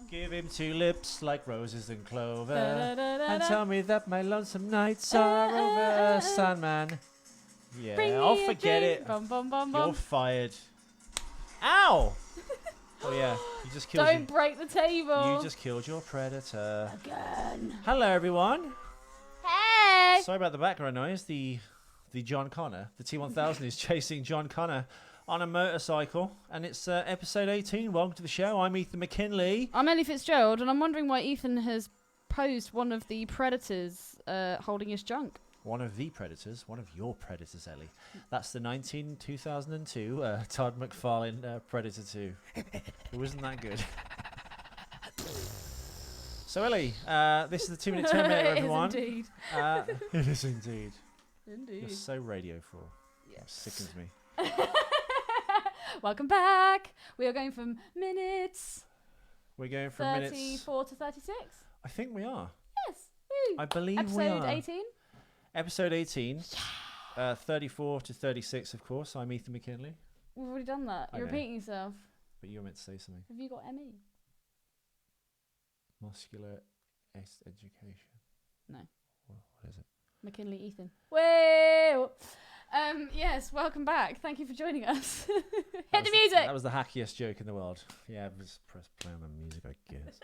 Give him two lips like roses and clover, and tell me that my lonesome nights are over, Sandman. Yeah, I'll forget it. You're fired. Ow! Oh yeah, you just killed. Don't break the table. You just killed your predator. Again. Hello, everyone. Hey. Sorry about the background noise. The John Connor, the T1000 is chasing John Connor on a motorcycle, and it's episode 18. Welcome to the show. I'm Ethan McKinley. I'm Ellie Fitzgerald, and I'm wondering why Ethan has posed one of the predators holding his junk. One of the predators, one of your predators, Ellie. That's the 2002 Todd McFarlane Predator 2. It wasn't that good. So, Ellie, this is the 2-minute Terminator, everyone. It is indeed. It is indeed. Indeed. You're so radio for. Yes. Sickens me. Welcome back. We are going from minutes. We're going from 34 to 36. I think we are. Yes. Woo. I believe we Episode are. 18. Episode 18. 34 to 36, of course. I'm Ethan McKinley. We've already done that. You're know. repeating yourself. But you were meant to say something. Have you got ME? Muscular education. No. What is it? McKinley Ethan. Well, yes, welcome back. Thank you for joining us. Hit the music. That was the hackiest joke in the world. Yeah, just press play on the music, I guess.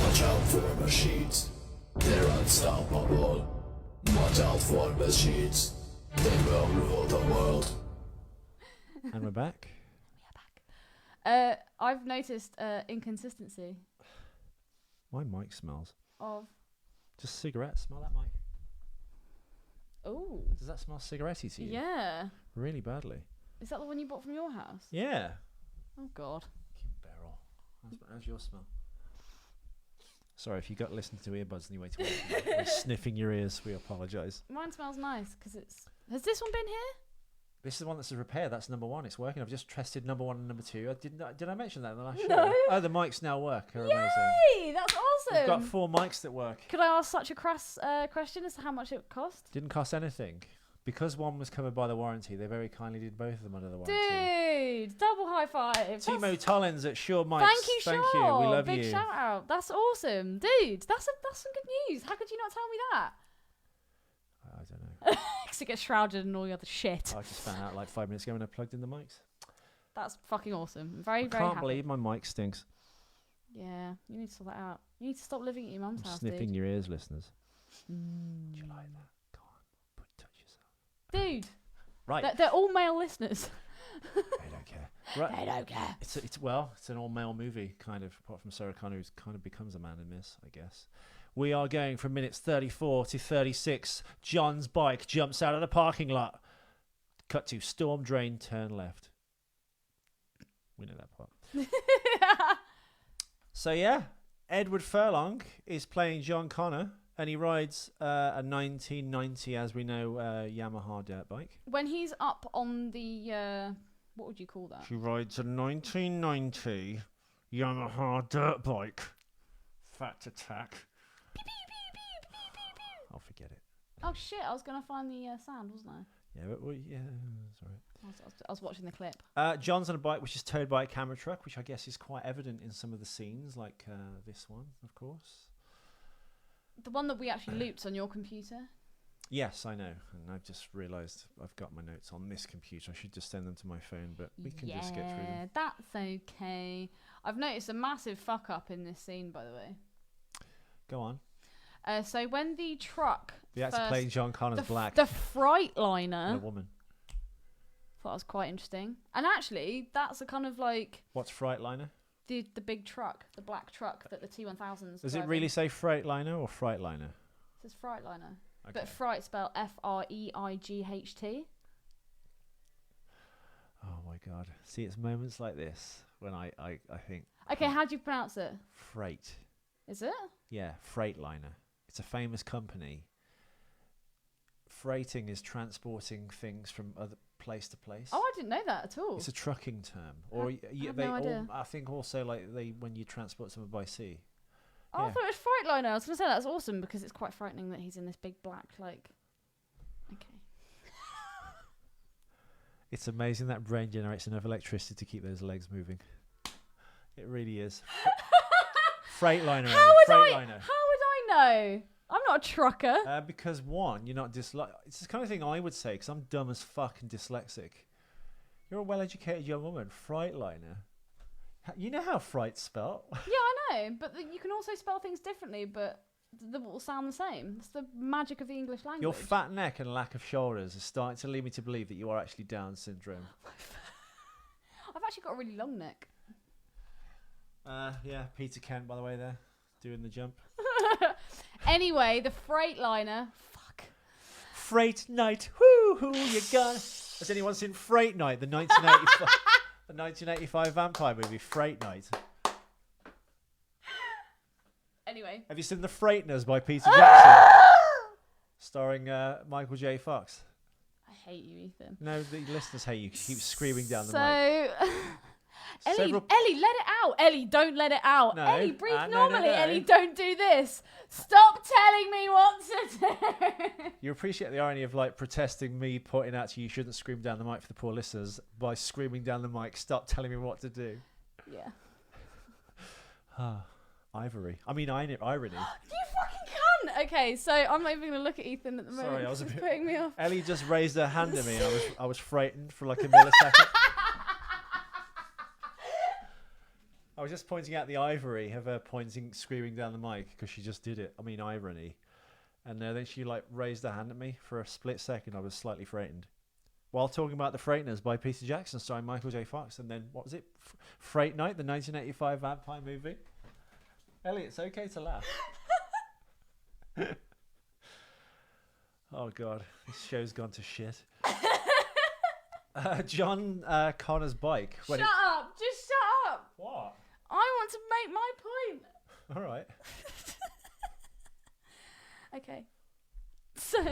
Watch out for machines, they're unstoppable. Watch out for machines, they will rule the world. And we're back. I've noticed inconsistency My mic smells. of. Just cigarette. Smell that mic. Oh. Does that smell cigarette-y to you? Yeah. Really badly. Is that the one you bought from your house? Yeah. Oh God. Fucking barrel. How's yours smell? Sorry, if you got listening to earbuds and you waited you're sniffing your ears, we apologise. Mine smells nice because it's. Has this one been here? This is the one that's a repair. That's number one. It's working. I've just tested number one and number two. Did I mention that in the last show? No. Oh, the mics now work. They're amazing. Yay! That's awesome. We've got 4 mics that work. Could I ask such a crass question as to how much it cost? Didn't cost anything. Because one was covered by the warranty, they very kindly did both of them under the warranty. Dude, double high five. Timo Tollins at Sure Mics. Thank you, Thank Shaw. you. We love Big you. shout out. That's awesome. Dude, that's some good news. How could you not tell me that? I don't know. Because it gets shrouded in all the other shit. I just found out like 5 minutes ago when I plugged in the mics. That's fucking awesome. I'm very, I very can't happy. believe my mic stinks. Yeah, you need to sort that out. You need to stop living at your mum's I'm house, sniffing dude. your ears, listeners. Mm. Do you like that? Go on. Touch yourself. Dude, Right. they're all male listeners. They don't care. Right. They don't care. It's an all-male movie, kind of, apart from Sarah Connor, who kind of becomes a man in this, I guess. We are going from minutes 34 to 36. John's bike jumps out of the parking lot. Cut to storm drain, turn left. We know that part. So yeah, Edward Furlong is playing John Connor, and he rides a 1990, as we know, Yamaha dirt bike. When he's up on the, what would you call that? She rides a 1990 Yamaha dirt bike. Fat attack. I'll forget it. Oh shit, I was going to find the sound, wasn't I? Yeah, but yeah, it's all right. I was watching the clip. John's on a bike which is towed by a camera truck, which I guess is quite evident in some of the scenes, like this one, of course. The one that we actually looped on your computer. Yes, I know, and I've just realised I've got my notes on this computer. I should just send them to my phone, but we can just get through them. That's okay. I've noticed a massive fuck up in this scene, by the way. Go on. So when the truck, The actor playing John Connor's black. the And a Freightliner, woman. thought that was quite interesting. And actually, that's a kind of like What's Freightliner? the big truck, the black truck that the T1000s. Does it really say Freightliner or Freightliner? It says Freightliner, Okay. but Fright spelled F-R-E-I-G-H-T. Oh my god. See, it's moments like this when I think. Okay, how do you pronounce it? Freight. Is it? Yeah, Freightliner. It's a famous company. freighting is transporting things from other place to place. Oh, I didn't know that at all. It's a trucking term, or have no idea. I think also like when you transport someone by sea. Oh, I thought it was Freightliner. I was going to say that's awesome because it's quite frightening that he's in this big black like. Okay. It's amazing that brain generates enough electricity to keep those legs moving. It really is. Freightliner. How would I know? I'm not a trucker. Because one, you're not it's the kind of thing I would say because I'm dumb as fuck and dyslexic. You're a well-educated young woman. Freightliner. You know how fright's spelled? Yeah, I know, but you can also spell things differently, but they will sound the same. It's the magic of the English language. Your fat neck and lack of shoulders is starting to lead me to believe that you are actually Down syndrome. I've actually got a really long neck. Yeah, Peter Kent, by the way, there, doing the jump. Anyway, the Freightliner. Fuck. Freight Night. Whoo, who you got? Has anyone seen Freight Night, the 1985, the 1985 vampire movie, Freight Night? Anyway. Have you seen The Freighteners by Peter Jackson? Starring Michael J. Fox. I hate you, Ethan. No, the listeners hate you. Keep screaming down the mic. Ellie, let it out. Ellie, don't let it out. No. Ellie, breathe normally. No. Ellie, don't do this. Stop telling me what to do. You appreciate the irony of like protesting me pointing out to you shouldn't scream down the mic for the poor listeners by screaming down the mic, stop telling me what to do. Yeah. Ivory. I mean, irony. You fucking cunt. Okay, so I'm not even going to look at Ethan at the moment. Sorry, I was a bit putting me off. Ellie just raised her hand at me and I was frightened for like a millisecond. I was just pointing out the ivory of her screaming down the mic because she just did it. I mean, irony. And then she like raised her hand at me for a split second. I was slightly frightened. While talking about The Freighteners by Peter Jackson starring Michael J. Fox. And then, what was it? Freight Night, the 1985 vampire movie. Ellie, it's okay to laugh. Oh, God. This show's gone to shit. John Connor's bike. Shut up. Just shut up. What? I want to make my point. All right. Okay. So,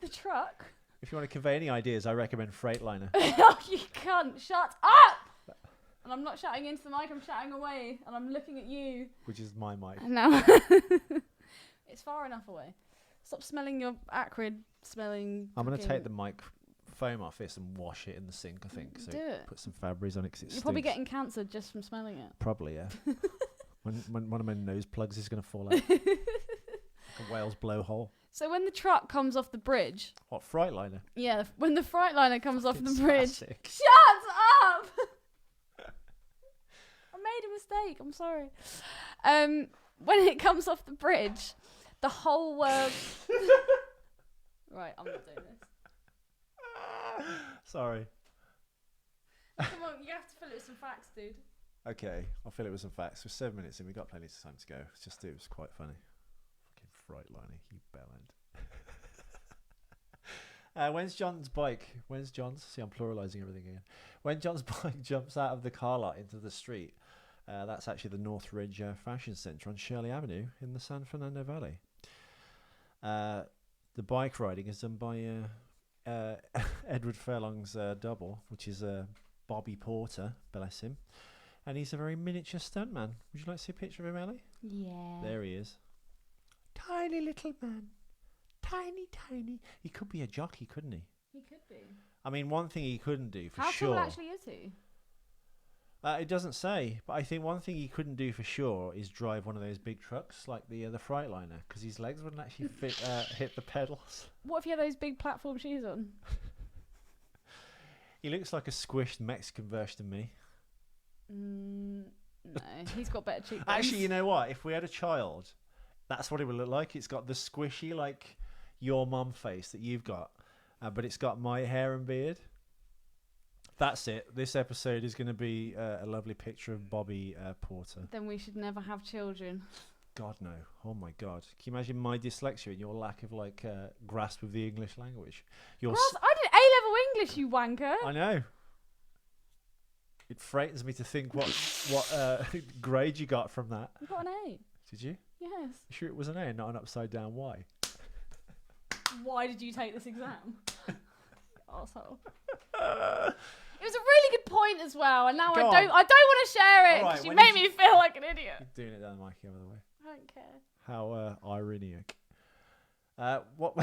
the truck. If you want to convey any ideas, I recommend Freightliner. Oh, you can't. Shut up! And I'm not shouting into the mic, I'm shouting away. And I'm looking at you. Which is my mic. No. It's far enough away. Stop smelling your acrid smelling. I'm going to take the mic foam off this and wash it in the sink, I think. So do it. Put some Febreze on it because it You're probably getting cancer just from smelling it. Probably, yeah. when one of my nose plugs is going to fall out. Like a whale's blowhole. So when the truck comes off the bridge... What, Freightliner? Yeah, when the Freightliner comes off the bridge... Classic. Shut up! I made a mistake, I'm sorry. When it comes off the bridge, the whole world... Right, I'm not doing this. Sorry. Come on, you have to fill it with some facts, dude. Okay, I'll fill it with some facts. We're 7 minutes in, we've got plenty of time to go. It was quite funny. Fucking Freightliner, you bellend. When's John's bike? See, I'm pluralising everything again. When John's bike jumps out of the car lot into the street, that's actually the Northridge Fashion Centre on Shirley Avenue in the San Fernando Valley. The bike riding is done by Edward Furlong's double, which is Bobby Porter, bless him. And he's a very miniature stuntman. Would you like to see a picture of him, Ellie? Yeah. There he is. Tiny little man. Tiny. He could be a jockey, couldn't he? He could be. I mean, one thing he couldn't do for How sure. tall actually is he? It doesn't say, but I think one thing he couldn't do for sure is drive one of those big trucks like the Freightliner, because his legs wouldn't actually hit the pedals. What if he had those big platform shoes on? He looks like a squished Mexican version of me. No, he's got better cheekbones. Actually, you know what? If we had a child, that's what it would look like. It's got the squishy, like your mum face that you've got, but it's got my hair and beard. That's it. This episode is going to be a lovely picture of Bobby Porter. Then we should never have children. God, no. Oh, my God. Can you imagine my dyslexia and your lack of, like, grasp of the English language? I did A-level English, you wanker. I know. It frightens me to think what grade you got from that. You got an A. Did you? Yes. You sure it was an A and not an upside-down Y? Why did you take this exam? Arsehole. It was a really good point as well, and now I don't want to share it. Right, You made me feel like an idiot. You're doing it down the mic the other way. I don't care. How ironic. What?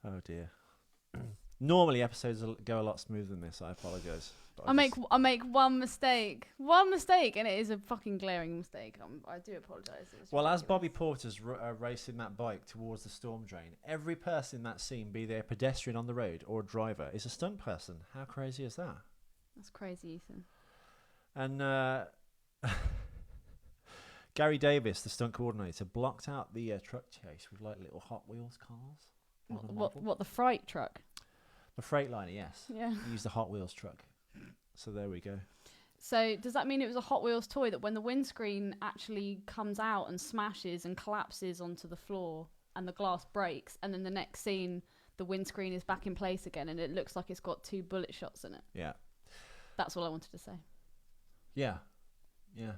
Oh dear. Normally episodes go a lot smoother than this. I apologise. I make one mistake, and it is a fucking glaring mistake. I do apologise. Well, as Bobby Porter's racing that bike towards the storm drain, every person in that scene, be they a pedestrian on the road or a driver, is a stunt person. How crazy is that? That's crazy, Ethan. And Gary Davis, the stunt coordinator, blocked out the truck chase with like little Hot Wheels cars. What the freight truck? The Freightliner, yes. Yeah. He used the Hot Wheels truck. So there we go. So does that mean it was a Hot Wheels toy that when the windscreen actually comes out and smashes and collapses onto the floor and the glass breaks, and then the next scene the windscreen is back in place again and it looks like it's got 2 bullet shots in it? Yeah. That's all I wanted to say. Yeah. Yeah.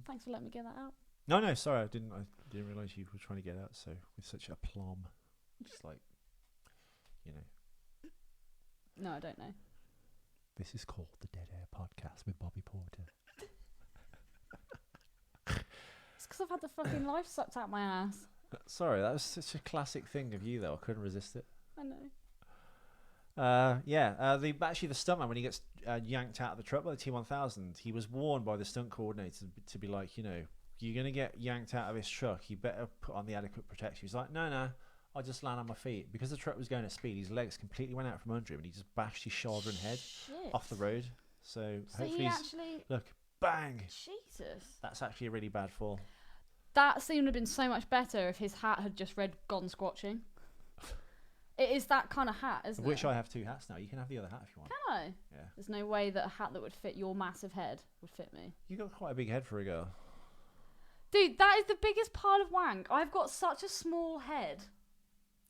Thanks for letting me get that out. No, sorry, I didn't realise you were trying to get out so with such aplomb. Just like, you know. No, I don't know. This is called the Dead Air Podcast with Bobby Porter. It's because I've had the fucking life sucked out my ass. Sorry, that was such a classic thing of you, though. I couldn't resist it. I know. Actually, the stuntman, when he gets yanked out of the truck by the T1000, he was warned by the stunt coordinator to be like, you know, you're going to get yanked out of this truck. You better put on the adequate protection. He's like, no. I just land on my feet. Because the truck was going at speed, his legs completely went out from under him and he just bashed his shoulder and head off the road. So hopefully look, bang! Jesus. That's actually a really bad fall. That scene would have been so much better if his hat had just read "Gone Squatching." It is that kind of hat, isn't it? Which I have 2 hats now. You can have the other hat if you want. Can I? Yeah. There's no way that a hat that would fit your massive head would fit me. You got quite a big head for a girl. Dude, that is the biggest pile of wank. I've got such a small head.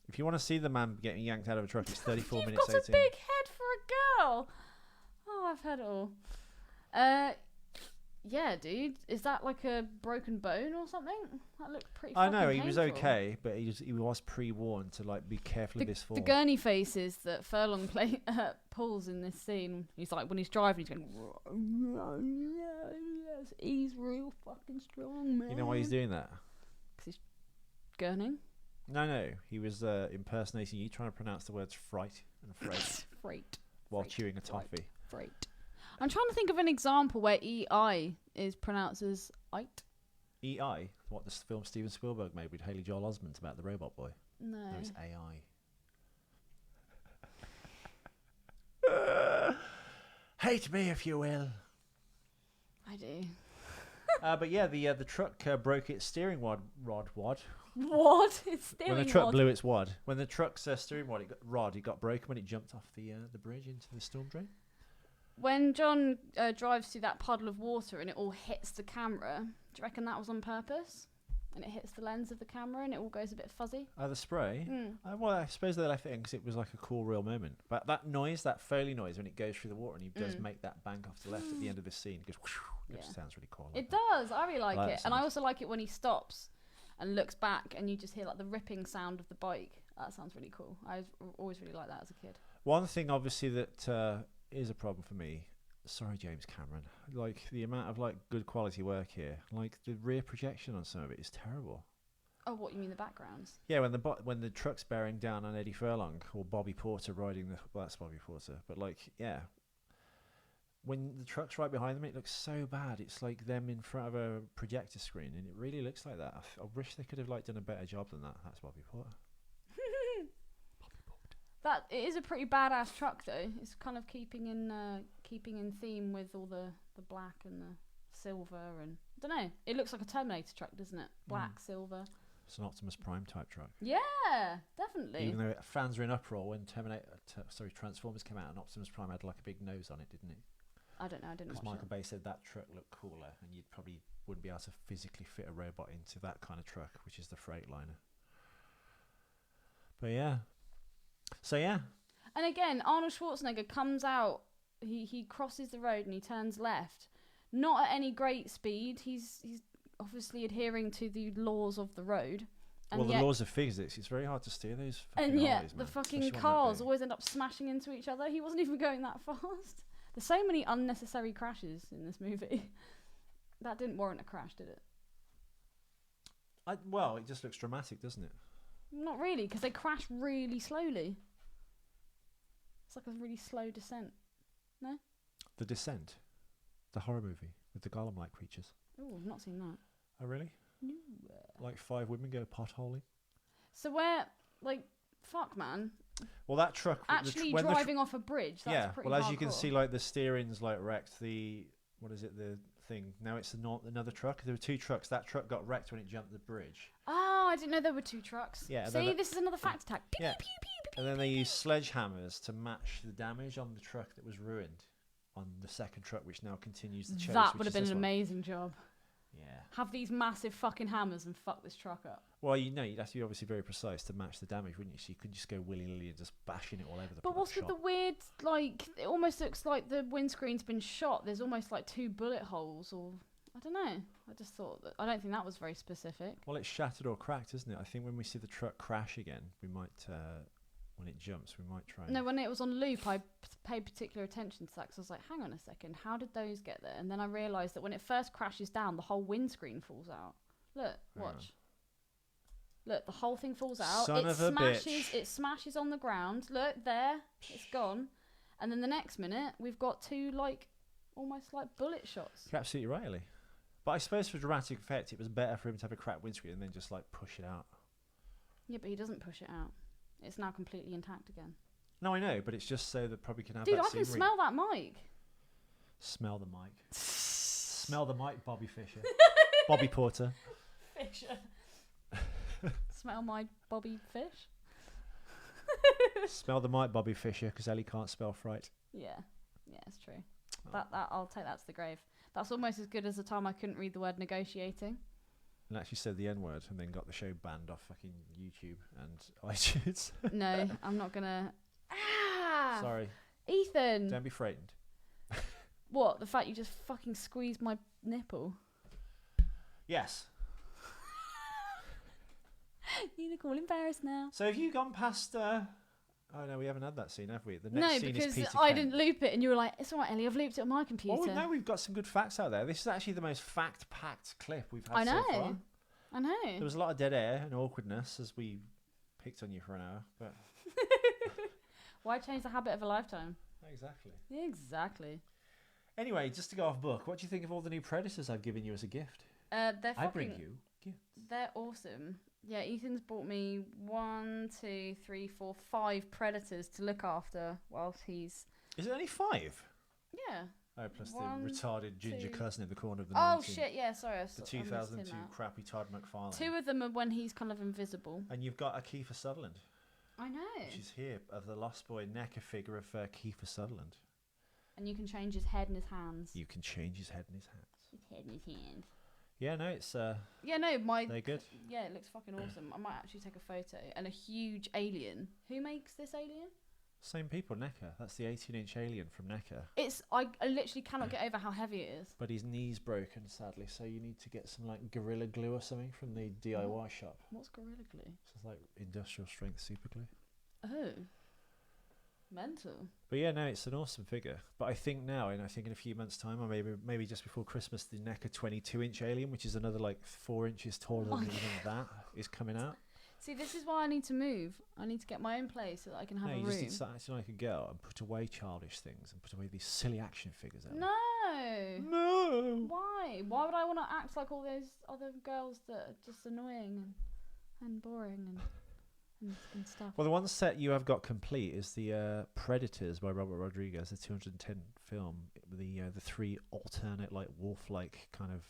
If you want to see the man getting yanked out of a truck, it's 34 minutes 18. You've got a big head for a girl. Oh, I've heard it all. Yeah, dude. Is that like a broken bone or something? That looked pretty I know, he painful. was okay, but he was pre-warned to like be careful of this fall. The gurney faces that Furlong pulls in this scene. He's like, when he's driving, he's going, he's real fucking strong, man. You know why he's doing that? Because he's gurning? No. He was impersonating you, trying to pronounce the words fright and freight. Freight. While chewing a toffee. Freight. I'm trying to think of an example where EI is pronounced as "ite." EI? What the film Steven Spielberg made with Haley Joel Osment about the robot boy? No. No, it's AI. Hate me if you will. I do. But yeah, the truck broke its steering rod. What? It's steering When the truck rod? blew its wad. When the truck's steering rod, it got broken when it jumped off the bridge into the storm drain. When John drives through that puddle of water and it all hits the camera, do you reckon that was on purpose? And it hits the lens of the camera and it all goes a bit fuzzy? The spray? Well, I suppose they left it in because it was like a cool, real moment. But that noise, that Foley noise, when it goes through the water and he does make that bank off to the left at the end of the scene, it goes whoosh, it just sounds really cool. It does. I really like it. And I sound. also like it when he stops and looks back and you just hear like the ripping sound of the bike. That sounds really cool. I always really liked that as a kid. One thing, obviously, that is a problem for me. Sorry, James Cameron. Like the amount of like good quality work here. Like the rear projection on some of it is terrible. Oh, what, you mean the backgrounds? Yeah, when the truck's bearing down on Eddie Furlong or Bobby Porter riding well, that's Bobby Porter. But like, yeah, when the truck's right behind them, it looks so bad. It's like them in front of a projector screen, and it really looks like that. I wish they could have like done a better job than that. That's Bobby Porter. That it is a pretty badass truck though. It's kind of keeping in theme with all the black and the silver, and I don't know. It looks like a Terminator truck, doesn't it? Black, silver. It's an Optimus Prime type truck. Yeah, definitely. Even though fans were in uproar when Transformers came out, and Optimus Prime had like a big nose on it, didn't it? I don't know. I didn't watch Because Michael it. Bay said that truck looked cooler, and you probably wouldn't be able to physically fit a robot into that kind of truck, which is the Freightliner. But yeah. So yeah. And again, Arnold Schwarzenegger comes out. He crosses the road and he turns left. Not at any great speed. He's obviously adhering to the laws of the road. And Well, the yet, laws of physics, it's very hard to steer those fucking and yet highways, the man, fucking especially on that cars day. always end up smashing into each other. He wasn't even going that fast. There's so many unnecessary crashes in this movie. That didn't warrant a crash, did it? Well, it just looks dramatic, doesn't it? Not really, because they crash really slowly. It's like a really slow descent. The Descent, the horror movie with the golem-like creatures. Oh, I've not seen that. Oh, really? No. Like 5 women go potholing? So where, like, fuck, man. Well, that truck... Actually when the driving off a bridge, that's yeah, pretty well, as you can hardcore. see, like, the steering's, like, wrecked. The... What is it? The thing. Now it's another truck. There were 2 trucks. That truck got wrecked when it jumped the bridge. Oh, I didn't know there were 2 trucks. Yeah. and See, then this is another fact attack. Pew, yeah. pew, pew, pew, pew, And then they pew, used sledgehammers to match the damage on the truck that was ruined on the second truck, which now continues the chase. That which would have is been this an one. amazing job. Yeah. Have these massive fucking hammers and fuck this truck up. Well, you'd have to be obviously very precise to match the damage, wouldn't you? So you couldn't just go willy-nilly and just bashing it all over the But what's with shop. the weird, like, it almost looks like the windscreen's been shot. There's almost like 2 bullet holes, or I don't know. I just thought that, I don't think that was very specific. Well, it's shattered or cracked, isn't it? I think when we see the truck crash again, we might, when it jumps, we might try. No, when it was on loop, I paid particular attention to that because I was like, hang on a second, how did those get there? And then I realised that when it first crashes down, the whole windscreen falls out. Look, watch. Look, the whole thing falls out. Son of a bitch. It smashes on the ground. Look, there, it's gone. And then the next minute, we've got 2, like, almost like bullet shots. You're absolutely right, Ellie. But I suppose for dramatic effect, it was better for him to have a cracked windscreen and then just like push it out. Yeah, but he doesn't push it out. It's now completely intact again. No, I know, but it's just so that probably can have Dude, that I can scenery. smell that mic. Smell the mic. Smell the mic, Bobby Fischer. Bobby Porter. Fisher. Smell my Bobby Fish? Smell the mic, Bobby Fischer, because Ellie can't spell fright. Yeah, it's true. Oh. That I'll take that to the grave. That's almost as good as the time I couldn't read the word negotiating. And actually said the N-word and then got the show banned off fucking YouTube and iTunes. No, I'm not gonna. Ah! Sorry. Ethan! Don't be frightened. What? The fact you just fucking squeezed my nipple? Yes. You look all embarrassed now. So have you gone past... oh, no, we haven't had that scene, have we? The next No, scene is because Peter I Kent. didn't loop it, and you were like, "It's alright, Ellie. I've looped it on my computer." Well, no, we've got some good facts out there. This is actually the most fact-packed clip we've had I know. so far. I know. There was a lot of dead air and awkwardness as we picked on you for an hour, but... Why change the habit of a lifetime? Exactly. Exactly. Anyway, just to go off book, what do you think of all the new Predators I've given you as a gift? They're I fucking. bring you gifts. They're awesome. Yeah, Ethan's bought me 1, 2, 3, 4, 5 Predators to look after whilst he's. Is it only 5? Yeah. Oh, plus 1, the retarded ginger 2. cousin in the corner of the Oh 19 shit! Yeah, sorry. The 2002 crappy Todd McFarlane. 2 of them are when he's kind of invisible. And you've got a Kiefer Sutherland, I know. which is here, of the Lost Boy NECA figure of Kiefer Sutherland. And you can change his head and his hands. You can change his head and his hands. His head and his hand. Yeah, no, it's Yeah, no, they're good. Yeah, it looks fucking awesome. I might actually take a photo. And a huge alien. Who makes this alien? Same people, NECA. That's the 18-inch alien from NECA. It's I literally cannot get over how heavy it is. But his knee's broken, sadly, so you need to get some like Gorilla Glue or something from the DIY shop. What's Gorilla Glue? So it's like industrial strength super glue. Oh. Mental. But yeah, no, it's an awesome figure. But I think now, and I think in a few months' time, or maybe just before Christmas, the NECA 22-inch alien, which is another like 4 inches taller than even that, is coming out. See, this is why I need to move. I need to get my own place so that I can have No, a you room. just need to start acting like a girl and put away childish things and put away these silly action figures. Ellie. No. No. Why? Why would I want to act like all those other girls that are just annoying and boring and stuff? Well, the one set you have got complete is the Predators by Robert Rodriguez, the 210 film. The 3 alternate, like wolf-like kind of.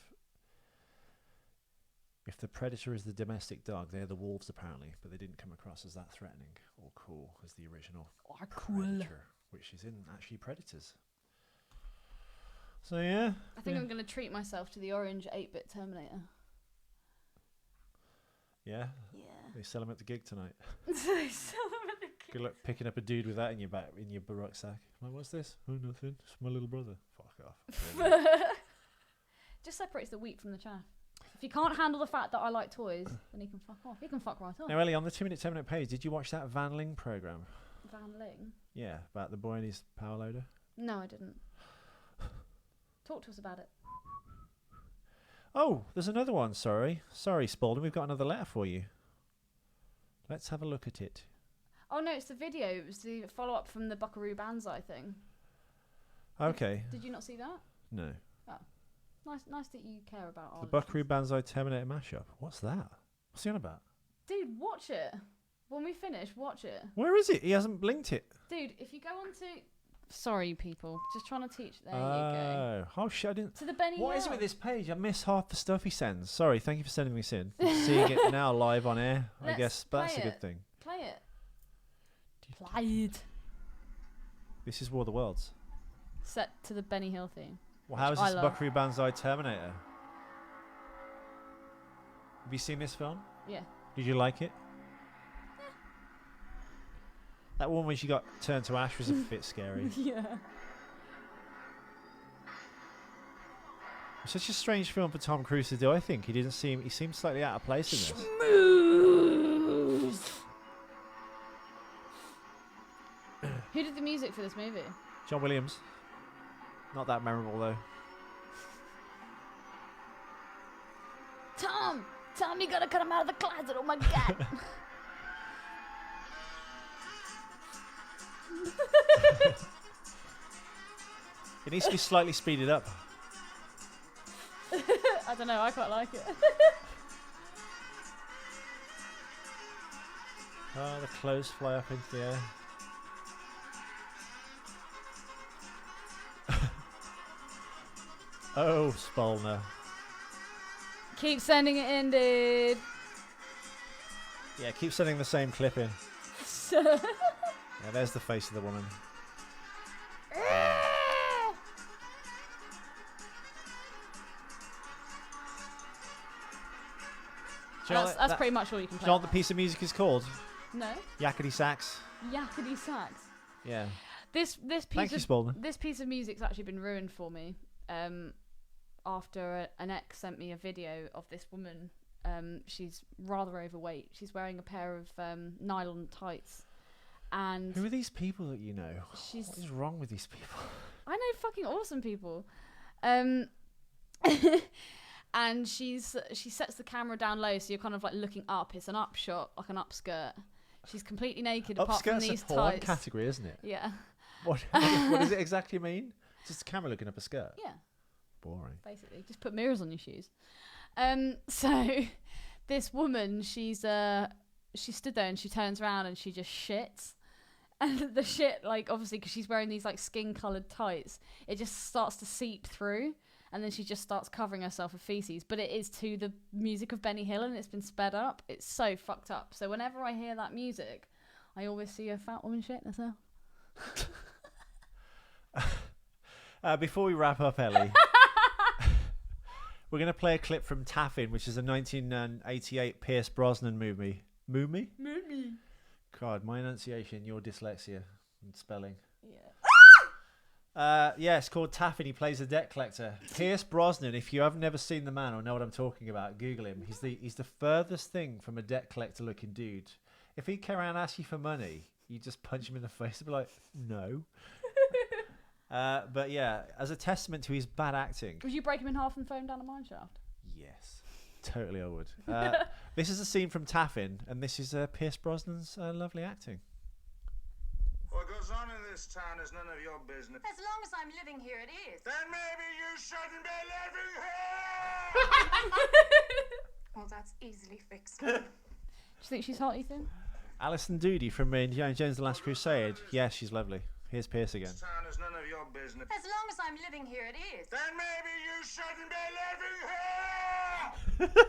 If the predator is the domestic dog, they're the wolves apparently, but they didn't come across as that threatening or cool as the original Predator, which is in actually Predators. So yeah. I think I'm going to treat myself to the orange 8-bit Terminator. Yeah. Yeah. They sell them at the gig tonight. They sell them at the Good luck picking up a dude with that in your back in your rucksack. Like, what's this? Oh, nothing. It's my little brother. Fuck off. Just separates the wheat from the chaff. If he can't handle the fact that I like toys, then he can fuck off. He can fuck right off. Now, Ellie, on the 2 Minute 10 Minute page, did you watch that Van Ling program? Van Ling? Yeah, about the boy and his power loader. No, I didn't. Talk to us about it. Oh, there's another one. Sorry, Spalding. We've got another letter for you. Let's have a look at it. Oh no, it's the video. It was the follow-up from the Buckaroo Banzai thing. Okay. Did you not see that? No. Nice that you care about our The Buckaroo Banzai Terminator mashup. What's that? What's he on about? Dude, watch it. When we finish, watch it. Where is it? He hasn't blinked it. Dude, if you go on to... Sorry, people. Just trying to teach. There you go. Oh, shit, I didn't... To the Benny What is it Hill. with this page? I miss half the stuff he sends. Sorry, thank you for sending this in. I'm seeing it now live on air, I Let's guess. But that's a play good thing. Play it. Play it. This is War of the Worlds. Set to the Benny Hill theme. Well, how is I this love. Buckaroo Banzai Terminator? Have you seen this film? Yeah. Did you like it? That one when she got turned to ash was a bit scary. Yeah. It's such a strange film for Tom Cruise to do, I think. He seems slightly out of place in this. Smooth. Who did the music for this movie? John Williams. Not that memorable, though. Tom, you gotta cut him out of the closet. Oh my god. It needs to be slightly speeded up. I don't know. I quite like it. Oh, the clothes fly up into the air. Oh, Spolner. Keep sending it in, dude. Yeah, keep sending the same clip in. Yeah, there's the face of the woman. That's pretty much all you can Do play. you know what the piece of music is called? No. Yakety Sax. Yakety sax. Yeah. This Thank you, piece Spolner. of this piece of music's actually been ruined for me. After an ex sent me a video of this woman. She's rather overweight. She's wearing a pair of nylon tights. And Who are these people that you know? she's What is wrong with these people? I know fucking awesome people. And she sets the camera down low, so you're kind of like looking up. It's an up shot, like an upskirt. She's completely naked apart from Upskirt's these a porn tights. category, isn't it? Yeah. What does it exactly mean? Just a camera looking up a skirt. Yeah. Boring. Basically, just put mirrors on your shoes. So this woman, she stood there and she turns around and she just shits. And the shit, like, obviously, because she's wearing these, like, skin-coloured tights, it just starts to seep through. And then she just starts covering herself with feces. But it is to the music of Benny Hill and it's been sped up. It's so fucked up. So whenever I hear that music, I always see a fat woman shitting herself. Before we wrap up, Ellie, we're going to play a clip from Taffin, which is a 1988 Pierce Brosnan movie. Movie? God, my enunciation, your dyslexia and spelling. Yeah. Yeah, it's called Taffin. He plays a debt collector. Pierce Brosnan, if you have never seen the man or know what I'm talking about, Google him. He's the furthest thing from a debt collector looking dude. If he came around and asked you for money, you just punch him in the face and be like, no. But yeah, as a testament to his bad acting. Would you break him in half and throw him down a mine shaft? Yes, totally I would. This is a scene from Taffin, and this is Pierce Brosnan's lovely acting. What goes on in this town is none of your business. As long as I'm living here, it is. Then maybe you shouldn't be living here! Well, that's easily fixed. Do you think she's hot, Ethan? Alison Doody from Indiana Jones: The Last Crusade. Yes, she's lovely. Here's Pierce again. This town is none of your business. As long as I'm living here, it is. Then maybe you shouldn't be living here!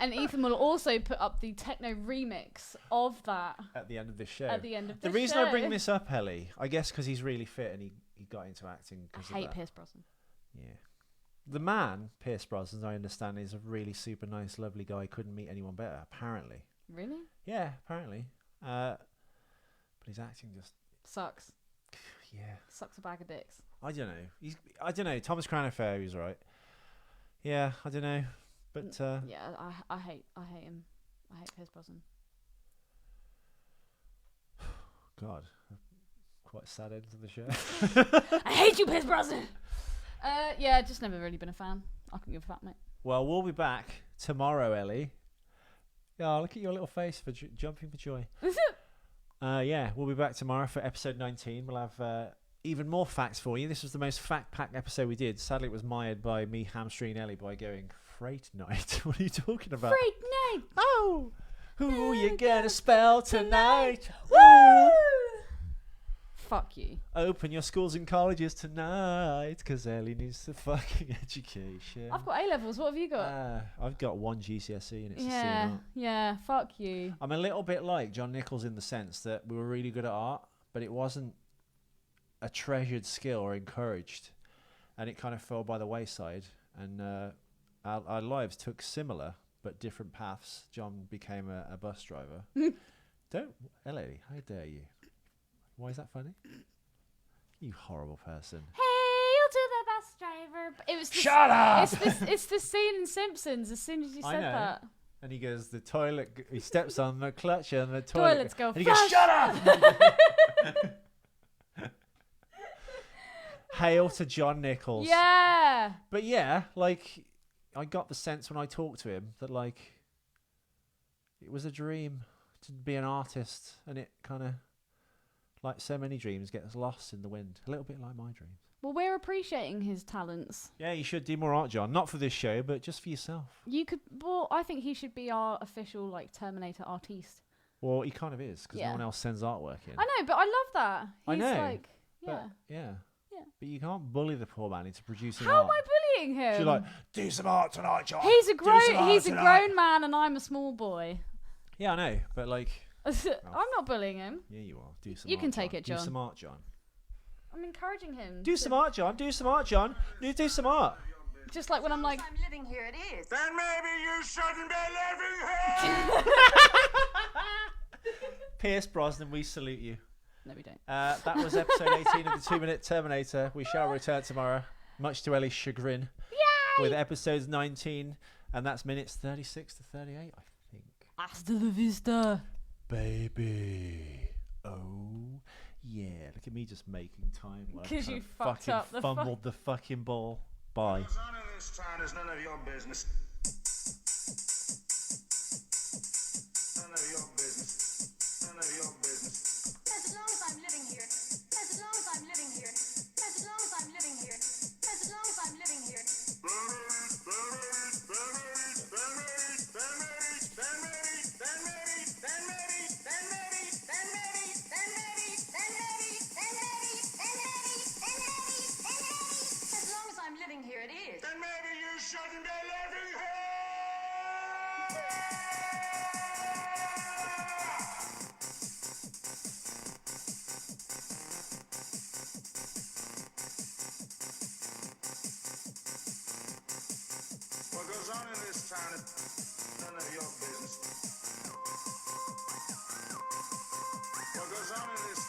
And Ethan will also put up the techno remix of that At the end of this show. at the end of the The reason show. I bring this up, Ellie, I guess because he's really fit and he got into acting. I 'cause hate of that. Pierce Brosnan. Yeah. The man, Pierce Brosnan, I understand, is a really super nice, lovely guy. Couldn't meet anyone better, apparently. Really? Yeah, apparently. But his acting just, Sucks. yeah. Sucks a bag of dicks. I don't know. I don't know. Thomas Crown Affair, he was right. Yeah, I don't know. But Yeah, I hate him. I hate Pierce Brosnan. God, quite a sad end to the show. I hate you, Pierce Brosnan. Yeah, just never really been a fan. I couldn't give a fuck, mate. Well, we'll be back tomorrow, Ellie. Yeah, look at your little face for jumping for joy. Yeah, we'll be back tomorrow for episode 19. We'll have even more facts for you. This was the most fact-packed episode we did. Sadly, it was mired by me hamstringing Ellie by going, Freight night? What are you talking about? Freight night! Oh! Who you gonna spell tonight? Woo! Fuck you. Open your schools and colleges tonight, because Ellie needs the fucking education. I've got A-levels. What have you got? I've got one GCSE and it's a C Yeah, in art. yeah. Fuck you. I'm a little bit like John Nichols in the sense that we were really good at art, but it wasn't a treasured skill or encouraged, and it kind of fell by the wayside. And our lives took similar but different paths. John became a bus driver. Don't, Ellie, how dare you? Why is that funny? You horrible person. Hail to the bus driver. It was Shut up! It's the scene in Simpsons. As soon as you I said know. that, And he goes, the toilet, he steps on the clutch and the toilets go. And he goes, shut up! Hail to John Nichols. Yeah. But yeah, like, I got the sense when I talked to him that, like, it was a dream to be an artist. And it kind of, like so many dreams, gets lost in the wind. A little bit like my dreams. Well, we're appreciating his talents. Yeah, you should do more art, John. Not for this show, but just for yourself. You could. Well, I think he should be our official like Terminator artiste. Well, he kind of is, because Yeah. no one else sends artwork in. I know, but I love that. I He's know, like, yeah. But, yeah. Yeah. But you can't bully the poor man into producing How art. am I bullying him? She's like, do some art tonight, John. he's a Do some art grown. He's a tonight." grown man, and I'm a small boy. Yeah, I know, but like, I'm not bullying him. yeah, you are. Do some. You art, can take John. it, John. Do some art, John. I'm encouraging him. Do some art, John. Do some art, John. Do some art. Just like when I'm like, I'm living here, it is. Then maybe you shouldn't be living here! Pierce Brosnan, we salute you. no, we don't. That was episode 18 of the 2-Minute Terminator. We shall return tomorrow, much to Ellie's chagrin, with episodes 19, and that's minutes 36 to 38, I think. Hasta la vista. Baby. Oh, yeah. Look at me just making time. while I 'Cause kind you of fucked fucking up the fumbled the fucking ball. Bye. What's on in this town is none of your business. None of your business. None of your business. As long as I'm living here. As long as I'm living here. As long as I'm living here. As long as I'm living here. As long as I'm living here, it is. Then maybe you shouldn't be living here! What goes on in this town is none of your business. What goes on in this